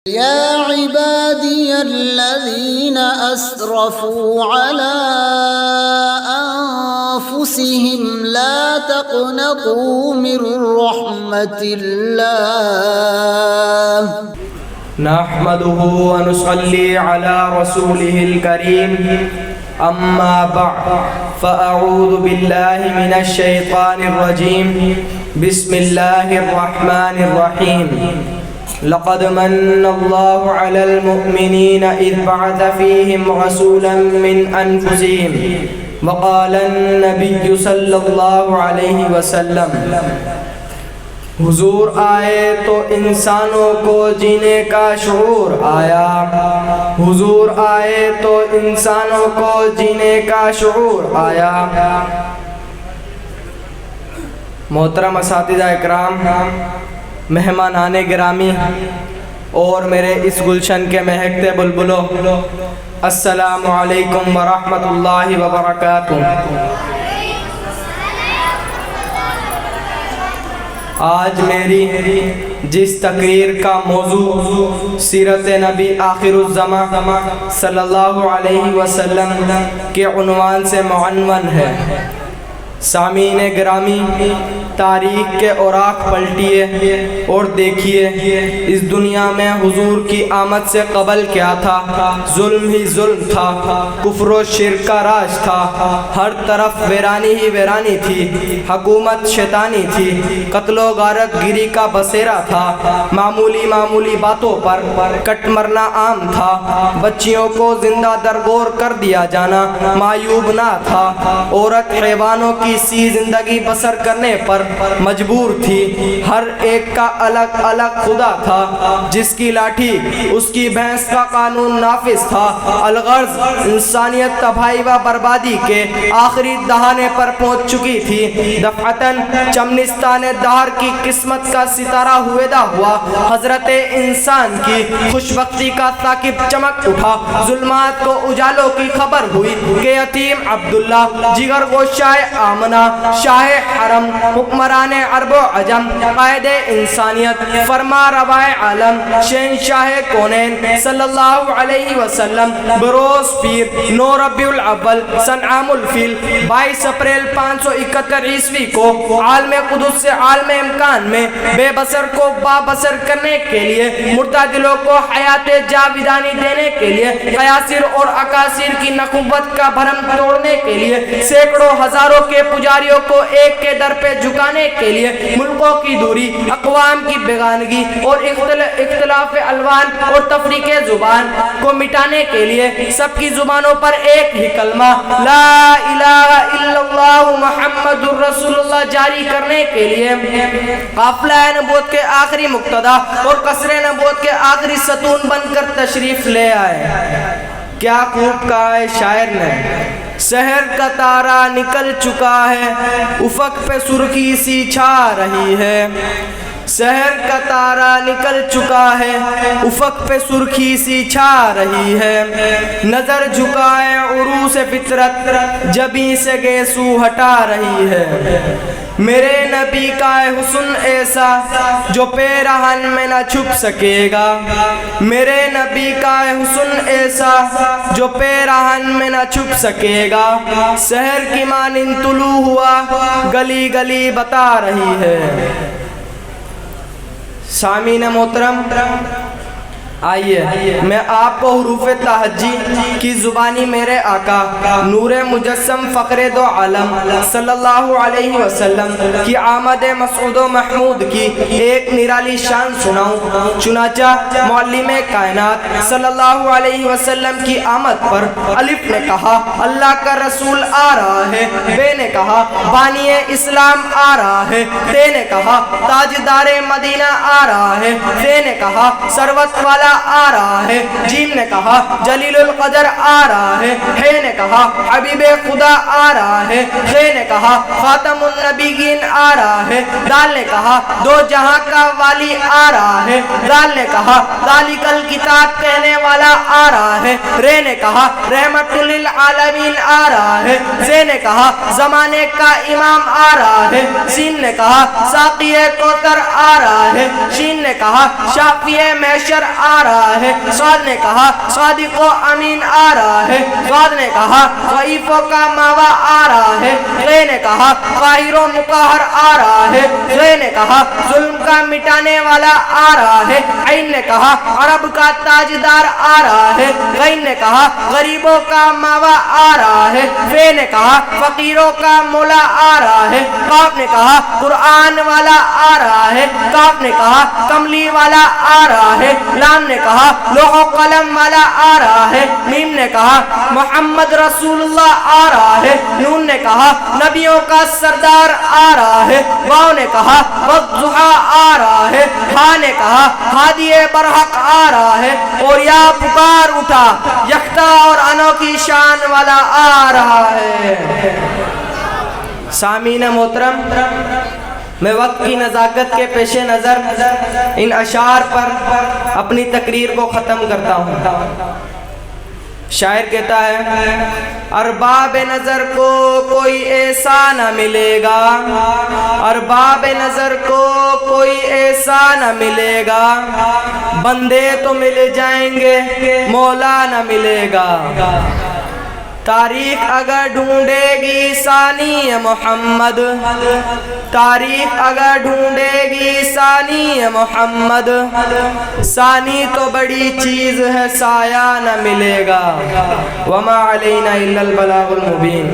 يا عبادي الذين أسرفوا على أنفسهم لا تقنطوا من رحمة الله نحمده ونصلي على رسوله الكريم أما بعد فأعوذ بالله من الشيطان الرجيم بسم الله الرحمن الرحيم لقد من الله على المؤمنين إذ بعث فيهم رسولا من أنفسهم وقال النبي صلى الله عليه وسلم حضور آئے تو انسانوں کو جینے کا شعور آیا، حضور آئے تو انسانوں کو جینے کا شعور آیا۔ محترم اساتذہ اکرام، مہمانان گرامی اور میرے اس گلشن کے مہکتے بلبلوں، السلام علیکم ورحمۃ اللہ وبرکاتہ۔ آج میری جس تقریر کا موضوع سیرت نبی آخر الزمان صلی اللہ علیہ وسلم کے عنوان سے معنون ہے، سامعین گرامی، تاریخ کے اوراق پلٹیے اور دیکھیے اس دنیا میں حضور کی آمد سے قبل کیا تھا۔ ظلم ہی ظلم تھا، کفر و شرک کا راج تھا، ہر طرف ویرانی ہی ویرانی تھی، حکومت شیطانی تھی، قتل و غارت گیری کا بسیرا تھا، معمولی باتوں پر کٹ مرنا عام تھا، بچیوں کو زندہ درگور کر دیا جانا معیوب نہ تھا، عورت حیوانوں کی سی زندگی بسر کرنے پر مجبور تھی، ہر ایک کا الگ الگ خدا تھا، جس کی لاٹھی اس کی بھینس کا قانون نافذ تھا، الغرض انسانیت تباہی و بربادی کے آخری دہانے پر پہنچ چکی تھی۔ دفعتاً چمنستان دہر کی قسمت کا ستارہ ہویدا ہوا، حضرت انسان کی خوشبختی کا ثاقب چمک اٹھا، ظلمات کو اجالوں کی خبر ہوئی کہ یتیم عبداللہ جگر گوشہ آمنہ شاہ حرم حکمران عرب و عجم قائد انسانیت فرما روائے عالم شہنشاہ کونین صلی اللہ علیہ وسلم بروز پیر 9 ربیع الاول سن عام الفیل 22 اپریل 571 عیسوی کو عالم قدس سے عالم امکان میں بے بصر کو بابصر کرنے کے لیے، مردہ دلوں کو حیات جاویدانی دینے کے لیے، قیاصر اور اکاصر کی نخوت کا بھرم توڑنے کے لیے، سینکڑوں ہزاروں کے پجاریوں کو ایک کے در پہ جھکانے کے لیے، ملکوں کی دوری، اقوام کی بیگانگی اور اختلاف الوان اور تفریق زبان کو مٹانے کے لیے، سب کی زبانوں پر ایک ہی کلمہ لا الہ الا اللہ محمد الرسول اللہ جاری کرنے کے لیے قافلہ نبوت کے آخری مقتدا اور قصر نبوت کے آخری ستون بن کر تشریف لے آئے۔ کیا خوب کہا ہے شاعر نے، سحر کا تارا نکل چکا ہے، افق پہ سرخی سی چھا رہی ہے، سحر کا تارا نکل چکا ہے، افق پہ سرخی سی چھا رہی ہے، نظر جھکائے عروس فطرت جبیں سے گیسو ہٹا رہی ہے، میرے نبی کا حسن ایسا جو پیرہن میں نہ چھپ سکے گا، میرے نبی کا حسن ایسا جو پیرہن میں نہ چھپ سکے گا، سحر کی مانند طلوع ہوا گلی گلی بتا رہی ہے۔ سامعین محترم، آئیے میں آپ کو حروف تہجی کی زبانی میرے آقا نور مجسم فخر دو عالم صلی اللہ علیہ وسلم کی آمد مسعود و محمود کی ایک نرالی شان سناؤں۔ چنانچہ معلم کائنات صلی اللہ علیہ وسلم کی آمد پر الف نے کہا اللہ کا رسول آ رہا ہے، بے نے کہا بانی اسلام آ رہا ہے، تے نے کہا تاجدار مدینہ آ رہا ہے، تے نے کہا ثروت والا آ رہا ہے، جیم نے کہا جلیل القدر آ رہا ہے، ہے نے کہا حبیب خدا آ رہا ہے، خے نے کہا خاتم النبیین آ رہا ہے، دال نے کہا دو جہاں کا والی آ رہا ہے، دال نے کہا ذالک الکتاب کہنے والا آ رہا ہے، رے نے کہا رحمت للعالمین آ رہا ہے، زے نے کہا زمانے کا امام آ رہا ہے، سین نے کہا ساقی کوثر آ رہا ہے، شین نے کہا شافی محشر آ آ رہا ہے، صاد نے کہا صادق و امین آ رہا ہے، صاد نے کہا ضعیفوں کا ماوا آ رہا ہے، غے نے کہا قاہر و مقہر آ رہا ہے، غے نے کہا ظلم کا مٹانے والا آ رہا ہے، عین نے کہا عرب کا تاجدار آ رہا ہے، غین نے کہا غریبوں کا ماوا آ رہا ہے، فے نے کہا فقیروں کا مولا آ رہا ہے، قاف نے کہا قرآن والا آ رہا ہے، کاف نے کہا کملی والا آ رہا ہے، لام نے کہا لوح و قلم والا آ رہا ہے، میم نے کہا محمد رسول اللہ آ رہا ہے، نون نے کہا نبیوں کا سردار آ رہا ہے، واو نے کہا والضحیٰ آ رہا ہے، ہا نے کہا ہادی برحق آ رہا ہے، اور یا پکار اٹھا یکتا اور انوکھی شان والا آ رہا ہے۔ سامعین محترم، میں وقت کی نزاکت کے پیش نظر ان اشعار پر اپنی تقریر کو ختم کرتا ہوں۔ شاعر کہتا ہے ارباب نظر کو کوئی ایسا نہ ملے گا، ارباب نظر کو کوئی ایسا نہ ملے گا، بندے تو مل جائیں گے مولا نہ ملے گا، تاریخ اگر ڈھونڈے گی ثانی محمد، تاریخ اگر ڈھونڈے گی ثانی محمد، ثانی تو بڑی چیز ہے سایہ نہ ملے گا، وما علینا الا البلاغ المبین۔